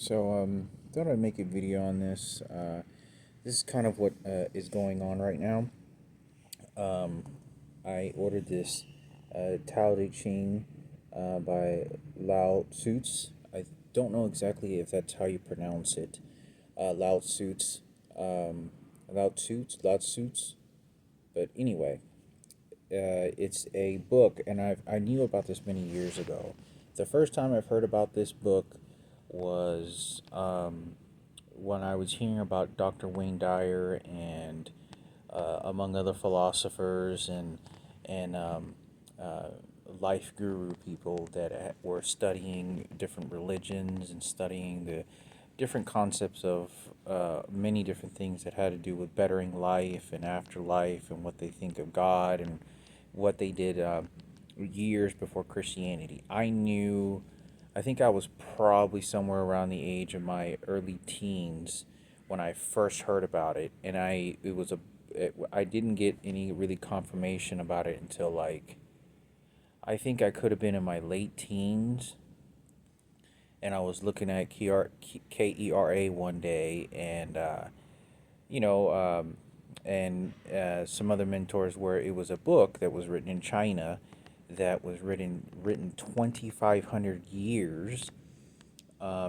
Thought I'd make a video on this. This is kind of what is going on right now. Um, I ordered this Tao Te Ching by Lao Tzu. I don't know exactly if that's how you pronounce it. Lao Tzu. Um, Lao Tzu. But anyway, it's a book, and I knew about this many years ago. The first time I've heard about this book was when I was hearing about Dr. Wayne Dyer and among other philosophers and uh, life guru people that were studying different religions and studying the different concepts of many different things that had to do with bettering life and afterlife and what they think of God and what they did years before Christianity. I think I was probably somewhere around the age of my early teens when I first heard about it, and I didn't get any really confirmation about it until like I think I could have been in my late teens, and I was looking at KERA one day, and you know, some other mentors where it was a book that was written in China that was written 2,500 years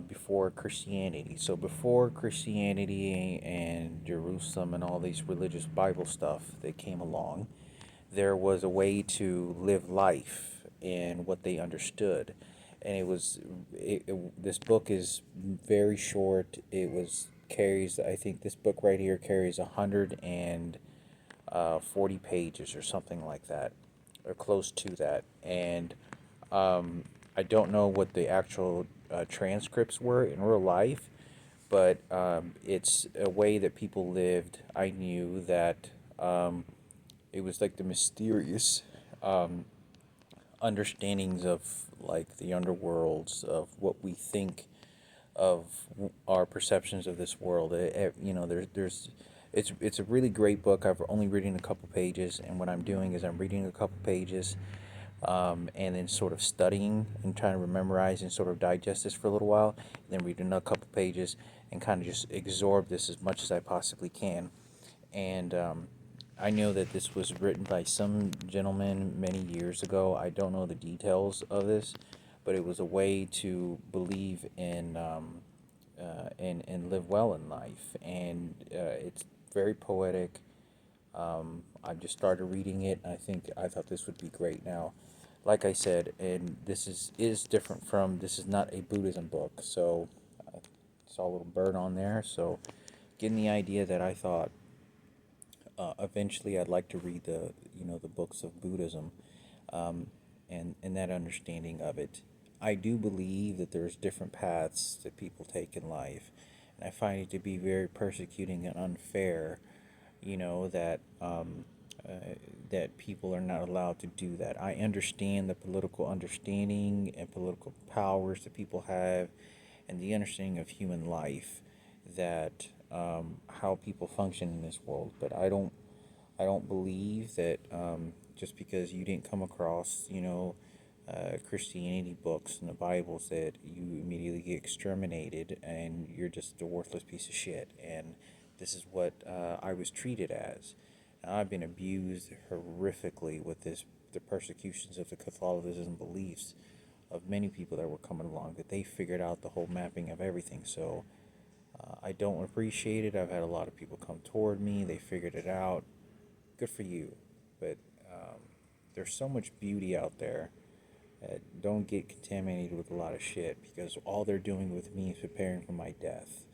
before Christianity. So before Christianity and Jerusalem and all these religious Bible stuff that came along, there was a way to live life and what they understood. And this book is very short. I think this book right here carries 140 pages or something like that, or close to that. And I don't know what the actual transcripts were in real life, but it's a way that people lived. I knew that it was like the mysterious um, understandings of like the underworlds of what we think of our perceptions of this world. It's a really great book. I've only reading a couple pages, and what I'm doing is I'm reading a couple pages, and then sort of studying and trying to memorize and sort of digest this for a little while, and then reading a couple pages and kind of just absorb this as much as I possibly can. And I know that this was written by some gentleman many years ago. I don't know the details of this, but it was a way to believe in and live well in life. And it's very poetic. I just started reading it. I thought this would be great. Now, like I said, and is different from this is not a Buddhism book. So saw a little bird on there. So getting the idea that I thought eventually I'd like to read the books of Buddhism, um, and that understanding of it. I do believe that there's different paths that people take in life, and I find it to be very persecuting and unfair. You know that people are not allowed to do that. I understand the political understanding and political powers that people have, and the understanding of human life, that how people function in this world. But I don't believe that just because you didn't come across, Christianity books and the Bibles, that you immediately get exterminated and you're just a worthless piece of shit. And this is what I was treated as. I've been abused horrifically with the persecutions of the Catholicism beliefs of many people that were coming along, that they figured out the whole mapping of everything. So I don't appreciate it. I've had a lot of people come toward me. They figured it out. Good for you. But um, there's so much beauty out there. Don't get contaminated with a lot of shit, because all they're doing with me is preparing for my death.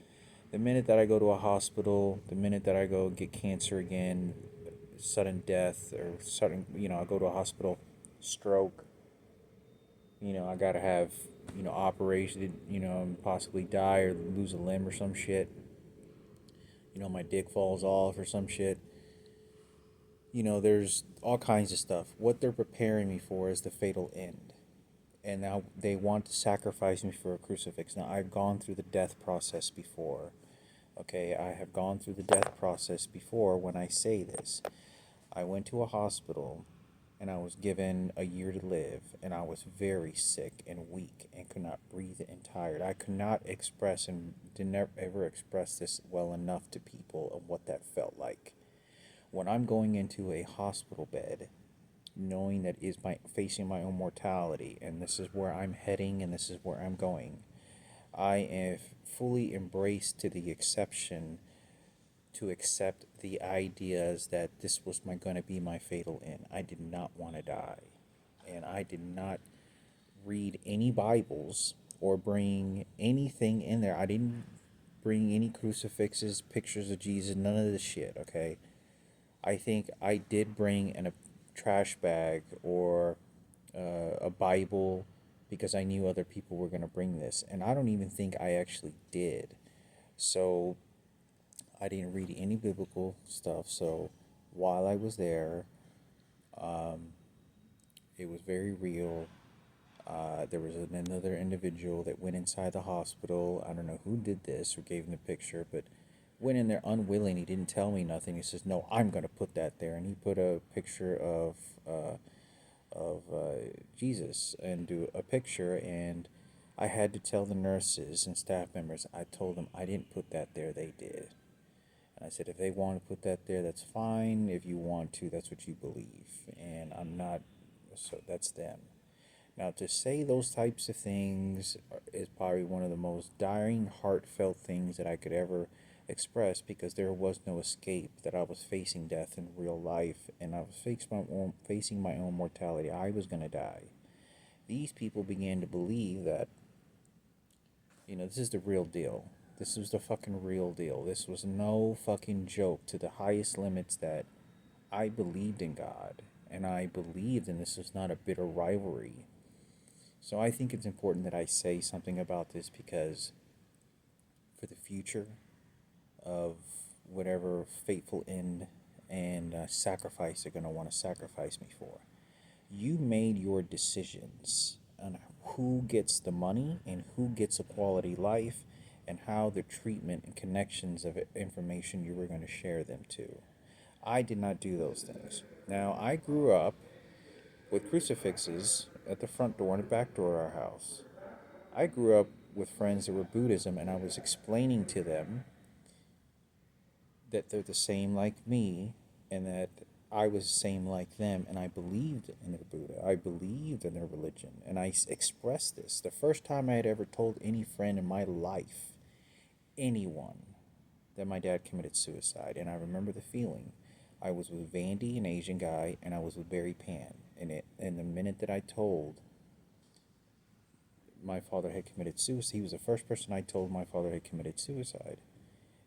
The minute that I go to a hospital, the minute that I go get cancer again, sudden death, or sudden, I go to a hospital, stroke, I gotta have, operation, and possibly die or lose a limb or some shit. My dick falls off or some shit. There's all kinds of stuff. What they're preparing me for is the fatal end. And now they want to sacrifice me for a crucifix. Now, I've gone through the death process before. Okay, I have gone through the death process before when I say this. I went to a hospital and I was given a year to live, and I was very sick and weak and could not breathe and tired. I could not express and did never ever express this well enough to people of what that felt like. When I'm going into a hospital bed, knowing that is my facing my own mortality, and this is where I'm heading, and this is where I'm going, I have fully embraced to the exception to accept the ideas that this was my going to be my fatal end. I did not want to die, and I did not read any Bibles or bring anything in there. I didn't bring any crucifixes, pictures of Jesus, none of this shit. Okay, I think I did bring in a trash bag or a Bible because I knew other people were going to bring this, and I don't even think I actually did. So I didn't read any biblical stuff. So while I was there, it was very real. There was another individual that went inside the hospital. I don't know who did this or gave him the picture, but went in there unwilling. He didn't tell me nothing. He says, "No, I'm going to put that there," and he put a picture of Jesus and do a picture. And I had to tell the nurses and staff members. I told them I didn't put that there. They did. And I said, if they want to put that there, that's fine. If you want to, that's what you believe. And I'm not, so that's them. Now, to say those types of things is probably one of the most dying, heartfelt things that I could ever express, because there was no escape, that I was facing death in real life, and I was facing my own mortality. I was going to die. These people began to believe that, this is the real deal. This was the fucking real deal. This was no fucking joke, to the highest limits, that I believed in God, and I believed, and this was not a bitter rivalry. So I think it's important that I say something about this, because for the future of whatever fateful end and sacrifice they're going to want to sacrifice me for, you made your decisions on who gets the money and who gets a quality life, and how the treatment and connections of information you were going to share them to. I did not do those things. Now, I grew up with crucifixes at the front door and the back door of our house. I grew up with friends that were Buddhism, and I was explaining to them that they're the same like me, and that I was the same like them, and I believed in their Buddha. I believed in their religion, and I expressed this. The first time I had ever told any friend in my life, anyone, that my dad committed suicide, and I remember the feeling. I was with Vandy, an Asian guy, and I was with Barry Pan. And the minute that I told my father had committed suicide, he was the first person I told my father had committed suicide.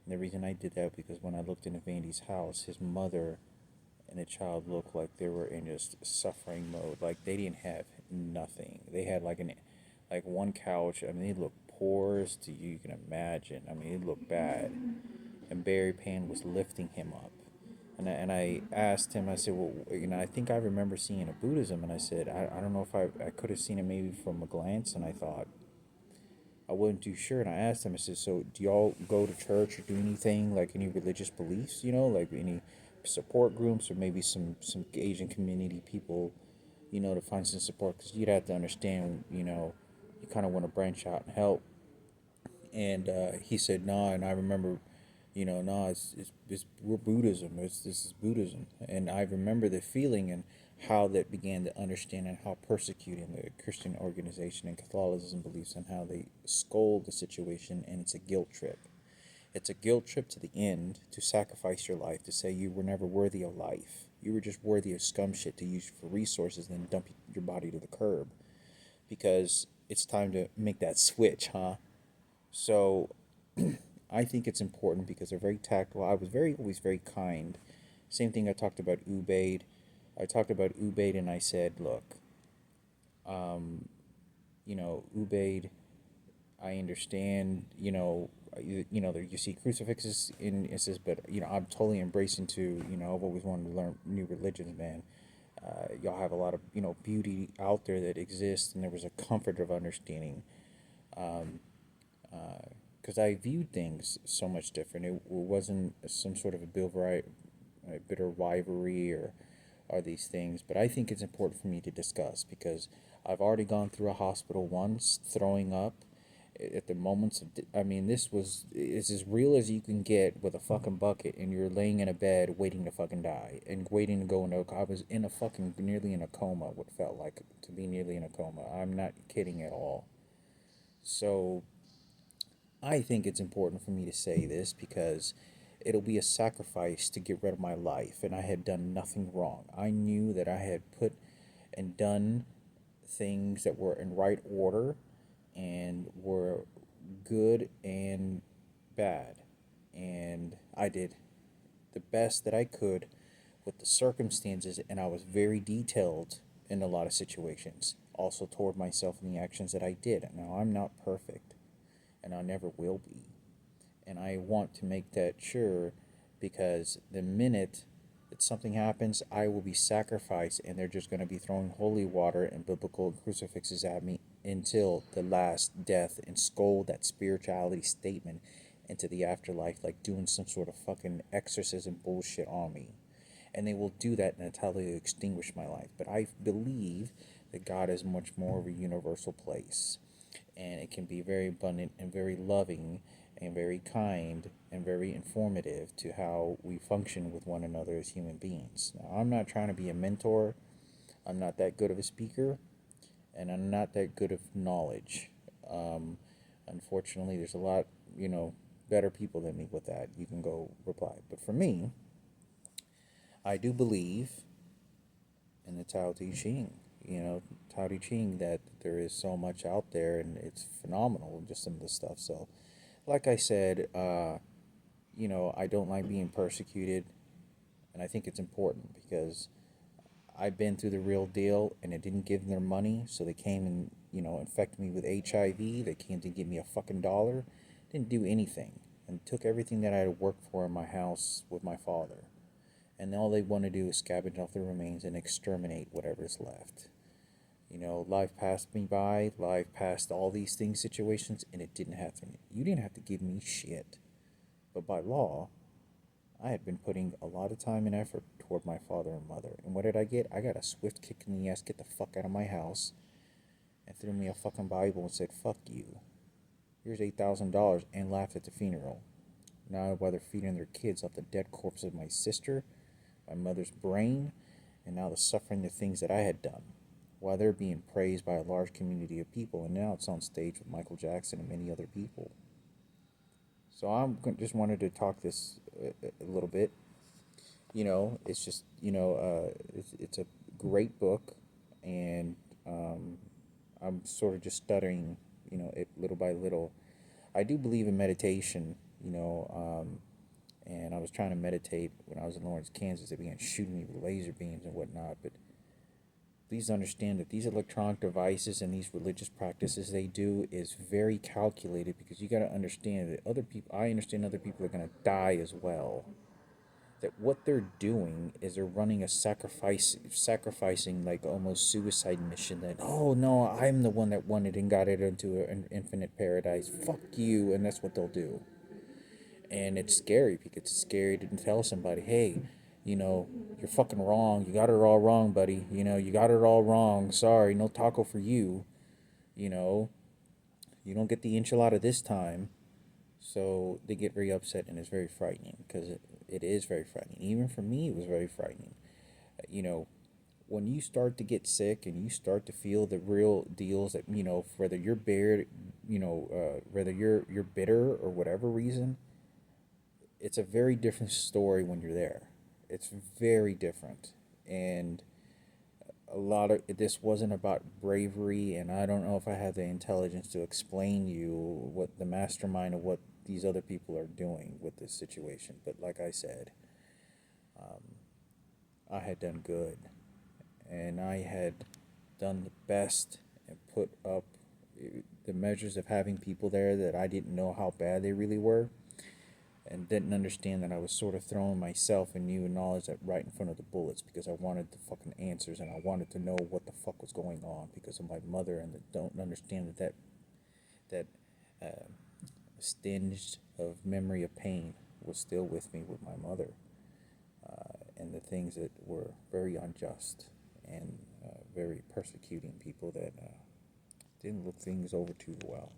And the reason I did that, because when I looked into Vandy's house, his mother and the child looked like they were in just suffering mode. Like they didn't have nothing. They had like one couch. I mean, they looked poor as to you can imagine. I mean, it looked bad. And Barry Pan was lifting him up. And I asked him, I said, well, I think I remember seeing a Buddhism. And I said, I don't know if I could have seen it maybe from a glance. And I thought, I wasn't too sure. And I asked him, I said, so do y'all go to church or do anything, like any religious beliefs, like any support groups, or maybe some Asian community people, to find some support? Because you'd have to understand, you kind of want to branch out and help. And he said, nah. And I remember, nah, it's Buddhism. This is Buddhism. And I remember the feeling and how that began to understand, and how persecuting the Christian organization and Catholicism beliefs, and how they scold the situation. And it's a guilt trip. It's a guilt trip to the end, to sacrifice your life, to say you were never worthy of life. You were just worthy of scum shit to use for resources, and then dump your body to the curb. Because it's time to make that switch, huh? So I think it's important, because they're very tactile. I was always very kind. Same thing I talked about Ubaid. I talked about Ubaid, and I said, look, Ubaid, I understand, you see crucifixes in it says, but I'm totally embracing to, I've always wanted to learn new religions, man. Y'all have a lot of beauty out there that exists, and there was a comfort of understanding, because I viewed things so much different. It wasn't some sort of a bitter rivalry, or are these things, but I think it's important for me to discuss because I've already gone through a hospital once, throwing up at the moments of. I mean, this was is as real as you can get with a fucking bucket, and you're laying in a bed waiting to fucking die and waiting to go into. I was in a fucking nearly in a coma. What felt like to be nearly in a coma. I'm not kidding at all. So I think it's important for me to say this because it'll be a sacrifice to get rid of my life, and I had done nothing wrong. I knew that I had put and done things that were in right order and were good and bad. And I did the best that I could with the circumstances, and I was very detailed in a lot of situations, also toward myself and the actions that I did. Now, I'm not perfect, and I never will be. And I want to make that sure because the minute that something happens, I will be sacrificed, and they're just going to be throwing holy water and biblical crucifixes at me until the last death and scold that spirituality statement into the afterlife, like doing some sort of fucking exorcism bullshit on me. And they will do that until they extinguish my life. But I believe that God is much more of a universal place, and it can be very abundant and very loving and very kind and very informative to how we function with one another as human beings. Now, I'm not trying to be a mentor. I'm not that good of a speaker, and I'm not that good of knowledge. Um, Unfortunately, there's a lot, better people than me with that. You can go reply. But for me, I do believe in the Tao Te Ching. Tao Te Ching, that there is so much out there, and it's phenomenal, just some of the stuff. So, like I said, I don't like being persecuted, and I think it's important because I've been through the real deal, and it didn't give them their money, so they came and, infected me with HIV. They came to give me a fucking dollar, didn't do anything, and took everything that I had worked for in my house with my father. And all they want to do is scavenge off the remains and exterminate whatever's left. Life passed me by, life passed all these things, situations, and it didn't happen. You didn't have to give me shit. But by law, I had been putting a lot of time and effort toward my father and mother. And what did I get? I got a swift kick in the ass, get the fuck out of my house, and threw me a fucking Bible and said, fuck you. Here's $8,000, and laughed at the funeral. Now while they're feeding their kids off the dead corpse of my sister, my mother's brain, and now the suffering, the things that I had done, while they're being praised by a large community of people, and now it's on stage with Michael Jackson and many other people. So just wanted to talk this a little bit. It's just it's a great book, and I'm sort of just studying it little by little. I do believe in meditation, and I was trying to meditate when I was in Lawrence, Kansas. They began shooting me with laser beams and whatnot, but please understand that these electronic devices and these religious practices they do is very calculated, because you got to understand that I understand other people are going to die as well. That what they're doing is they're running a sacrificing, like almost suicide mission, that, oh no, I'm the one that wanted and got it into an infinite paradise. Fuck you. And that's what they'll do. And it's scary, because it's scary to tell somebody, hey, you're fucking wrong. You got it all wrong, buddy. You got it all wrong. Sorry, no taco for you. You know, you don't get the enchilada this time. So they get very upset, and it's very frightening, because it is very frightening. Even for me, it was very frightening. You know, when you start to get sick and you start to feel the real deals that, whether you're bitter, whether you're bitter or whatever reason, it's a very different story when you're there. It's very different. And a lot of this wasn't about bravery, and I don't know if I have the intelligence to explain you what the mastermind of what these other people are doing with this situation. But like I said, I had done good, and I had done the best and put up the measures of having people there that I didn't know how bad they really were, and didn't understand that I was sort of throwing myself and new knowledge at right in front of the bullets, because I wanted the fucking answers, and I wanted to know what the fuck was going on because of my mother, and that don't understand that stinged of memory of pain was still with me with my mother. And and the things that were very unjust and very persecuting people that didn't look things over too well.